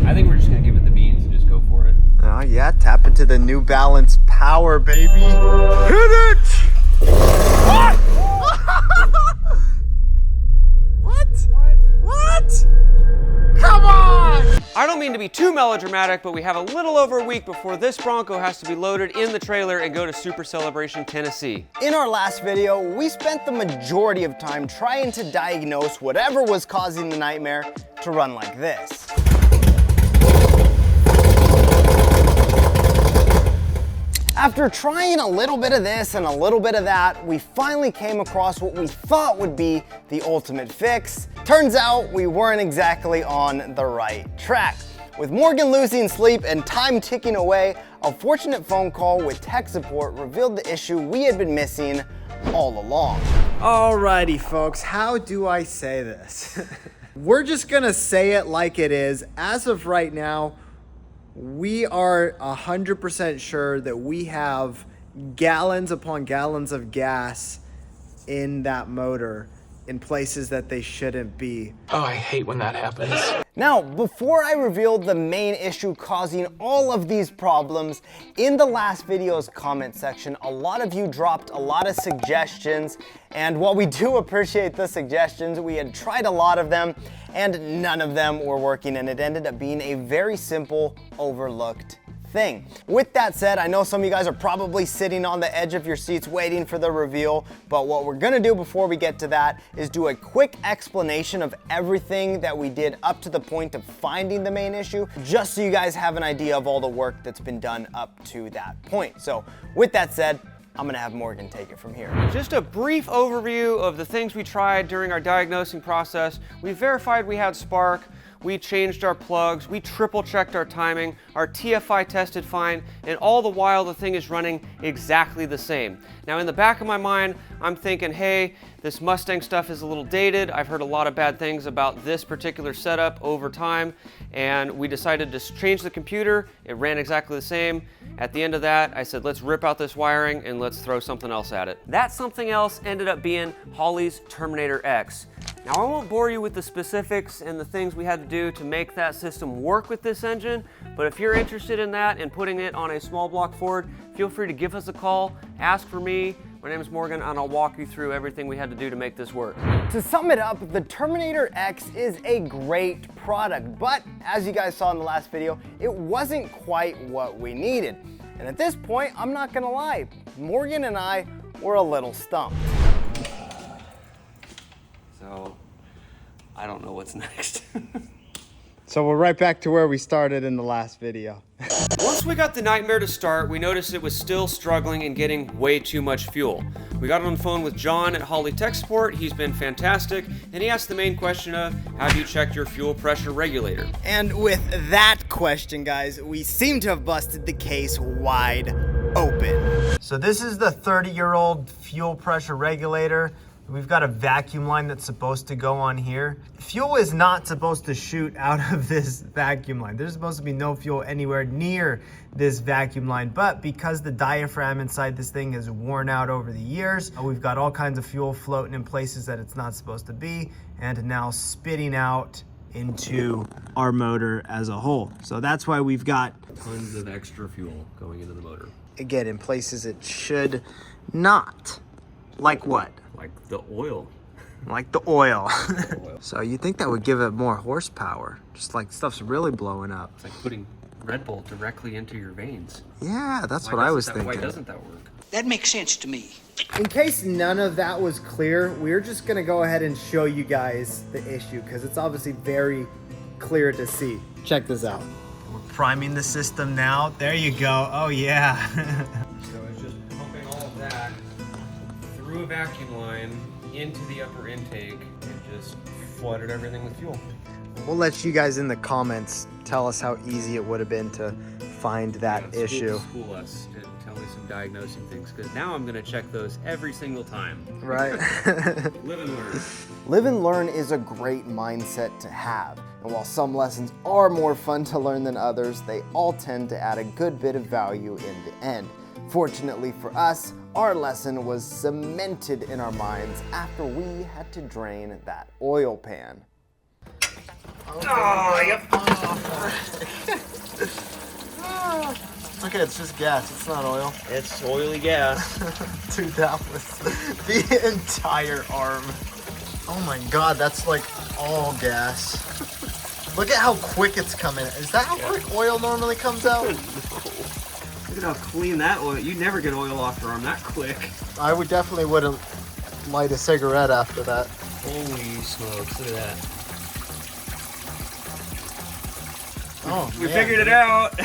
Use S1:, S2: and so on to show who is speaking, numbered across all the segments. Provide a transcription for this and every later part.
S1: I think we're just gonna give it the beans and just go for it.
S2: Oh yeah, tap into the New Balance power, baby. Hit it! What? What? Come on!
S1: I don't mean to be too melodramatic, but we have a little over a week before this Bronco has to be loaded in the trailer and go to Super Celebration, Tennessee.
S2: In our last video, we spent the majority of time trying to diagnose whatever was causing the nightmare to run like this. After trying a little bit of this and a little bit of that, we finally came across what we thought would be the ultimate fix. Turns out we weren't exactly on the right track. With Morgan losing sleep and time ticking away, a fortunate phone call with tech support revealed the issue we had been missing all along. Alrighty folks, how do I say this? We're just gonna say it like it is. As of right now, we are 100% sure that we have gallons upon gallons of gas in that motor in places that they shouldn't be.
S3: Oh, I hate when that happens.
S2: Now, before I reveal the main issue causing all of these problems, in the last video's comment section, a lot of you dropped a lot of suggestions, and while we do appreciate the suggestions, we had tried a lot of them, and none of them were working, and it ended up being a very simple, overlooked thing. With that said, I know some of you guys are probably sitting on the edge of your seats waiting for the reveal, but what we're gonna do before we get to that is do a quick explanation of everything that we did up to the point of finding the main issue, just so you guys have an idea of all the work that's been done up to that point. So with that said, I'm gonna have Morgan take it from here.
S1: Just a brief overview of the things we tried during our diagnosing process. We verified we had spark, we changed our plugs, we triple checked our timing, our TFI tested fine, and all the while the thing is running exactly the same. Now in the back of my mind, I'm thinking, hey, this Mustang stuff is a little dated. I've heard a lot of bad things about this particular setup over time, and we decided to change the computer. It ran exactly the same. At the end of that, I said, let's rip out this wiring and let's throw something else at it. That something else ended up being Holley's Terminator X. Now I won't bore you with the specifics and the things we had to do to make that system work with this engine, but if you're interested in that and putting it on a small block Ford, feel free to give us a call, ask for me. My name is Morgan, and I'll walk you through everything we had to do to make this work.
S2: To sum it up, the Terminator X is a great product, but as you guys saw in the last video, it wasn't quite what we needed. And at this point, I'm not gonna lie, Morgan and I were a little stumped.
S1: So, I don't know what's next.
S2: So we're right back to where we started in the last video.
S1: Once we got the nightmare to start, we noticed it was still struggling and getting way too much fuel. We got on the phone with John at Holley Tech Support. He's been fantastic, and he asked the main question of, have you checked your fuel pressure regulator?
S2: And with that question, guys, we seem to have busted the case wide open. So this is the 30-year-old fuel pressure regulator. We've got a vacuum line that's supposed to go on here. Fuel is not supposed to shoot out of this vacuum line. There's supposed to be no fuel anywhere near this vacuum line, but because the diaphragm inside this thing has worn out over the years, we've got all kinds of fuel floating in places that it's not supposed to be, and now spitting out into our motor as a whole. So that's why we've got
S1: Tons of extra fuel going into the motor.
S2: again, in places it should not. Like what?
S1: Like the oil.
S2: Like the oil. So you think that would give it more horsepower, just like stuff's really blowing up.
S1: It's like putting Red Bull directly into your veins.
S2: Yeah, that's what I was thinking.
S1: Why doesn't that work?
S4: That makes sense to me.
S2: In case none of that was clear, we're just gonna go ahead and show you guys the issue because it's obviously very clear to see. Check this out. We're priming the system now. There you go. Oh yeah.
S1: So it's just pumping all of that through a vacuum line into the upper intake and just flooded everything with fuel.
S2: We'll let you guys in the comments tell us how easy it would have been to find that issue.
S1: School us to tell me some diagnosing things, because now I'm going to check those every single time.
S2: Right.
S1: Live and learn.
S2: Live and learn is a great mindset to have. And while some lessons are more fun to learn than others, they all tend to add a good bit of value in the end. Fortunately for us, our lesson was cemented in our minds after we had to drain that oil pan. Oh, yep.
S3: Okay, it's just gas. It's not oil.
S1: It's oily gas.
S3: Dude, that was the entire arm. Oh my God, that's like all gas. Look at how quick it's coming. Is that how quick oil normally comes out?
S1: No. Look at how clean that oil. You never get oil off your arm that quick.
S3: I would definitely wouldn't light a cigarette after that.
S1: Holy smokes, look at that.
S3: Oh,
S1: We figured it out.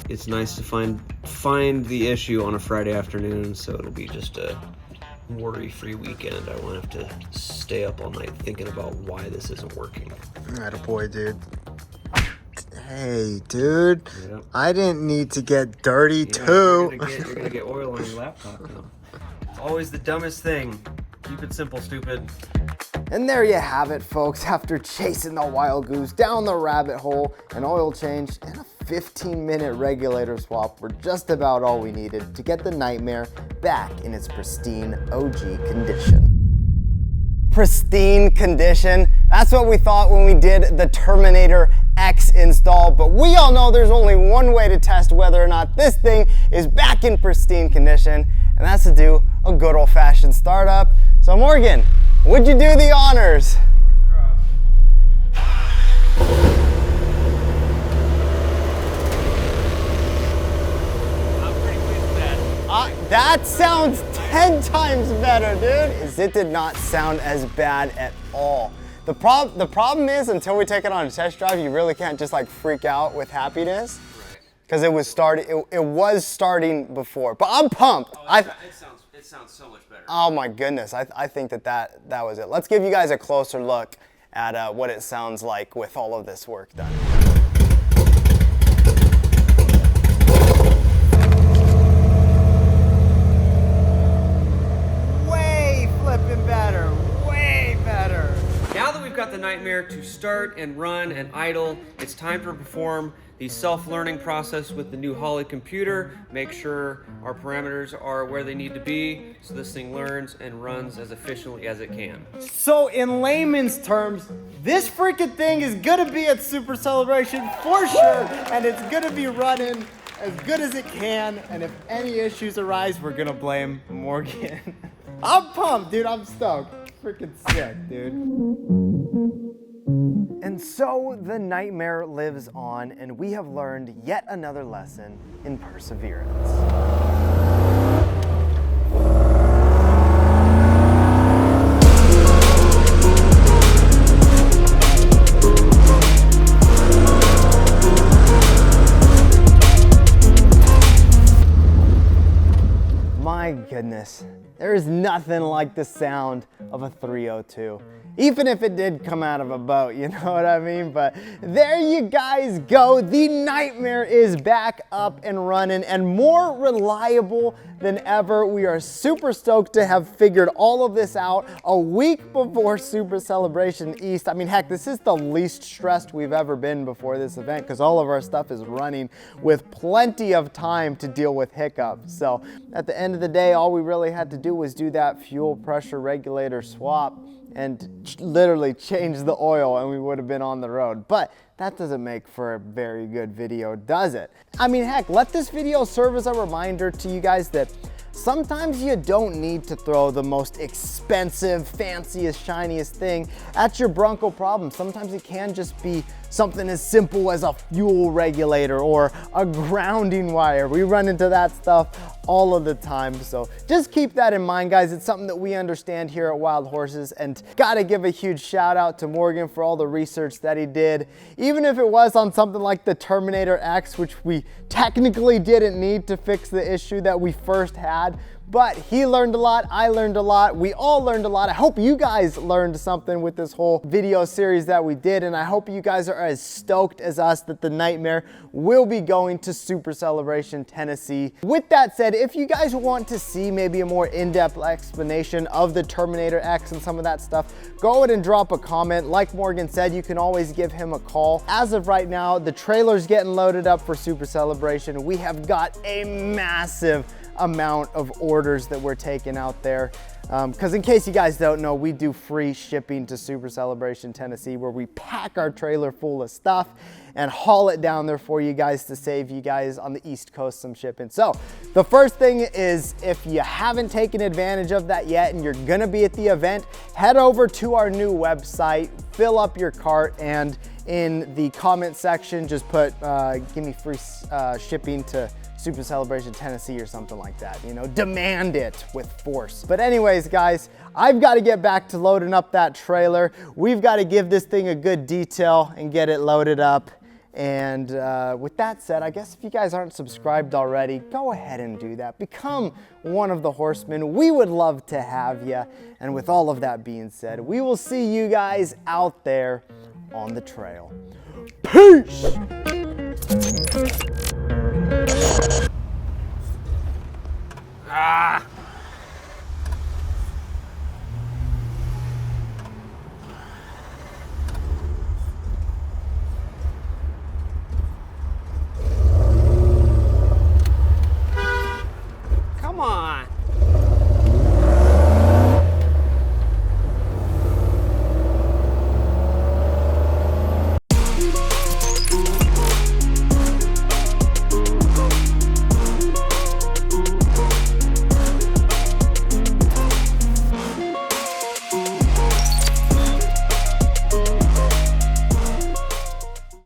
S1: It's nice to find the issue on a Friday afternoon, so it'll be just a worry-free weekend. I won't have to stay up all night thinking about why this isn't working.
S3: Attaboy, dude. Hey, dude.
S1: Yep.
S3: I didn't need to get dirty too.
S1: You're gonna get oil on your laptop now. It's always the dumbest thing. Keep it simple, stupid.
S2: And there you have it, folks. After chasing the wild goose down the rabbit hole, an oil change and a 15-minute regulator swap were just about all we needed to get the Nightmare back in its pristine OG condition. Pristine condition? That's what we thought when we did the Terminator X install, but we all know there's only one way to test whether or not this thing is back in pristine condition, and that's to do a good old-fashioned startup. So Morgan, would you do the honors? That sounds 10 times better, dude. It did not sound as bad at all. The problem is, until we take it on a test drive, you really can't just like freak out with happiness. Right. Because it was starting before. But I'm pumped.
S1: Oh, it sounds so much better.
S2: Oh my goodness, I think that was it. Let's give you guys a closer look at what it sounds like with all of this work done.
S1: Now that we've got the Nightmare to start and run and idle, it's time to perform the self-learning process with the new Holley computer. Make sure our parameters are where they need to be so this thing learns and runs as efficiently as it can.
S4: So in layman's terms, this freaking thing is gonna be at Super Celebration for sure, and it's gonna be running as good as it can, and if any issues arise, we're gonna blame Morgan. I'm pumped, dude, I'm stoked. Freaking sick, dude.
S2: And so the Nightmare lives on, and we have learned yet another lesson in perseverance. My goodness, there is nothing like the sound of a 302. Even if it did come out of a boat, you know what I mean? But there you guys go. The Nightmare is back up and running and more reliable than ever. We are super stoked to have figured all of this out a week before Super Celebration East. I mean, heck, this is the least stressed we've ever been before this event because all of our stuff is running with plenty of time to deal with hiccups. So at the end of the day, all we really had to do was do that fuel pressure regulator swap and literally change the oil and we would have been on the road. But that doesn't make for a very good video, does it? I mean, heck, let this video serve as a reminder to you guys that sometimes you don't need to throw the most expensive, fanciest, shiniest thing at your Bronco problem. Sometimes it can just be something as simple as a fuel regulator or a grounding wire. We run into that stuff all of the time. So just keep that in mind, guys. It's something that we understand here at Wild Horses, and gotta give a huge shout out to Morgan for all the research that he did. Even if it was on something like the Terminator X, which we technically didn't need to fix the issue that we first had, but he learned a lot, I learned a lot, we all learned a lot. I hope you guys learned something with this whole video series that we did, and I hope you guys are as stoked as us that the Nightmare will be going to Super Celebration Tennessee. With that said, if you guys want to see maybe a more in-depth explanation of the Terminator X and some of that stuff, go ahead and drop a comment. Like Morgan said, you can always give him a call. As of right now, the trailer's getting loaded up for Super Celebration. We have got a massive amount of orders that we're taking out there. Because in case you guys don't know, we do free shipping to Super Celebration, Tennessee, where we pack our trailer full of stuff and haul it down there for you guys to save you guys on the East Coast some shipping. So the first thing is, if you haven't taken advantage of that yet and you're gonna be at the event, head over to our new website, fill up your cart, and in the comment section, just put, give me free shipping to Super Celebration Tennessee or something like that, you know, demand it with force. But anyways, guys, I've got to get back to loading up that trailer. We've got to give this thing a good detail and get it loaded up. And with that said, I guess if you guys aren't subscribed already, go ahead and do that. Become one of the horsemen. We would love to have you. And with all of that being said, we will see you guys out there on the trail. Peace!